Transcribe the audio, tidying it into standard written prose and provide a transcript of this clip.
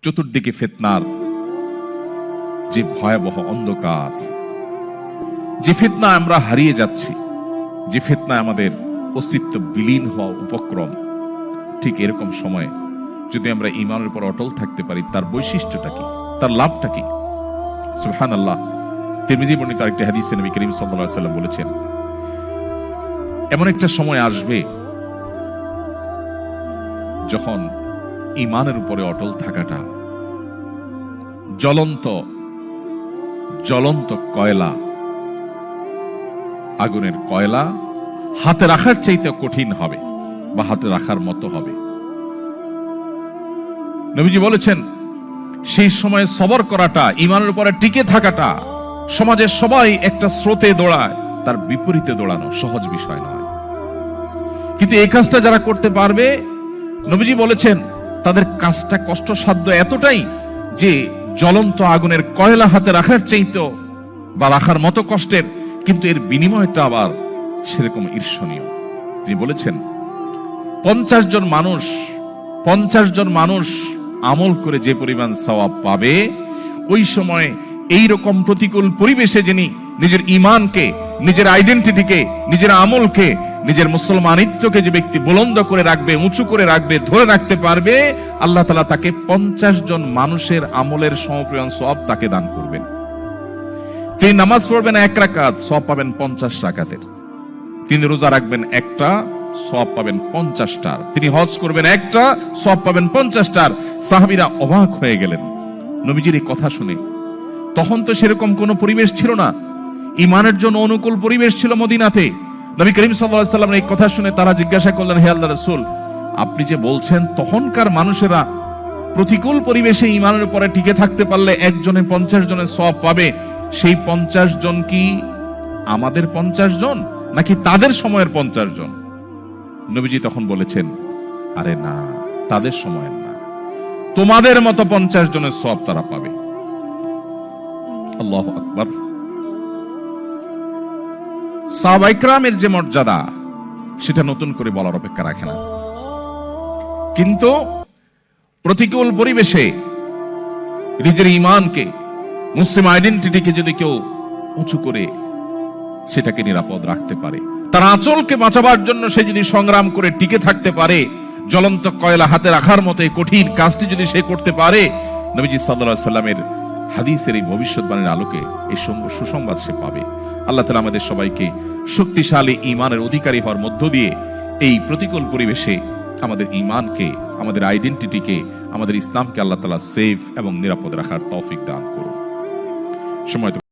চতুর্দিকে ফিতনার যে ভয়াবহ অন্ধকার, যে ফিতনা আমরা হারিয়ে যাচ্ছি, যে ফিতনায় আমাদের অস্তিত্ব বিলীন হওয়া উপক্রম, ঠিক এরকম সময়ে যদি আমরা ঈমানের উপর অটল থাকতে পারি, তার বৈশিষ্ট্যটা কি, তার লাভটা কি? সুবহানাল্লাহ। তিরমিজি বর্ণিত আরেকটি হাদিসে নবী করিম সাল্লাল্লাহু আলাইহি ওয়াসাল্লাম বলেছেন, এমন একটা সময় আসবে যখন ঈমানের উপরে অটল থাকাটা জ্বলন্ত কয়লা, আগুনের কয়লা হাতে রাখার চাইতে কঠিন হবে বা হাতে রাখার মতো হবে। নবীজি বলেছেন, সেই সময় সবর করাটা, ঈমানের উপরে টিকে থাকাটা, সমাজের সবাই একটা স্রোতে দৌড়ায়, তার বিপরীতে দৌড়ানো সহজ বিষয় নয়। কিন্তু এই কাজটা যারা করতে পারবে, নবীজি বলেছেন তাদের কাজটা কষ্টসাধ্য এতটাই যে জ্বলন্ত আগুনের কয়লা হাতে রাখার চাইতে বা রাখার মতো কষ্টের, কিন্তু এর বিনিময়টা আবার সেরকম ঈর্ষণীয়। তিনি বলেছেন 50 জন মানুষ আমল করে যে পরিমাণ সওয়াব পাবে, ওই সময় এই রকম প্রতিকূল পরিবেশে যিনি নিজের ঈমানকে, নিজের আইডেন্টিটিকে, নিজের আমলকে, নিজের মুসলমানিত্বকে যে ব্যক্তি বুলন্দ করে রাখবে, উঁচু করে রাখবে, ধরে রাখতে পারবে, আল্লাহ তাআলা তাকে 50 জন মানুষের আমলের সমপরিমাণ সওয়াব তাকে দান করবেন। তিনি নামাজ পড়বেন 1 রাকাত, সওয়াব পাবেন 50 রাকাতের। তিনি রোজা রাখবেন একটা, সওয়াব পাবেন 50টার। তিনি হজ করবেন একটা, সওয়াব পাবেন 50টার। সাহাবীরা অবাক হয়ে গেলেন নবীজির এই কথা শুনে। তখন তো সেরকম কোনো পরিবেশ ছিল না, ঈমানের জন্য অনুকূল পরিবেশ ছিল মদিনাতে। নবী করিম সাল্লাল্লাহু আলাইহি ওয়াসাল্লামের এই কথা শুনে তারা জিজ্ঞাসা করলেন, হে আল্লাহর রাসূল, আপনি যে বলছেন তখনকার মানুষেরা প্রতিকূল পরিবেশে ঈমানের উপরে টিকে থাকতে পারলে একজনে 50 জনের সওয়াব পাবে, সেই 50 জন কি আমাদের 50 জন নাকি তাদের সময়ের 50 জন? নবীজি তখন বলেছেন, আরে না, তাদের সময়ের না, তোমাদের মতো 50 জনের সওয়াব তারা পাবে। আল্লাহু আকবার। সাহাবায়ে কেরামের যে মর্যাদা, সেটা নতুন করে বলার অপেক্ষা রাখে না। কিন্তু প্রতিকূল পরিবেশে নিজের ঈমানকে, মুসলিম আইডেন্টিটিকে যদি কেউ উঁচু করে সেটাকে নিরাপদ রাখতে পারে, তার আঁচলকে বাঁচাবার জন্য সে যদি সংগ্রাম করে টিকে থাকতে পারে, জ্বলন্ত কয়লা হাতে রাখার মতো এই কঠিন কাজটি যদি সে করতে পারে, নবীজি সাল্লাল্লাহু আলাইহি ওয়াসাল্লামের হাদিসের এই ভবিষ্যৎবাণীর আলোকে এই সুসংবাদ সে পাবে। আল্লাহ তাআলা আমাদের সবাইকে শক্তিশালী ঈমানের অধিকারী হওয়ার মধ্য দিয়ে এই প্রতিকূল পরিবেশে আমাদের ঈমানকে, আমাদের আইডেন্টিটিকে, আমাদের ইসলামকে আল্লাহ তাআলা সেফ এবং নিরাপদ রাখার তৌফিক দান করুন। সময়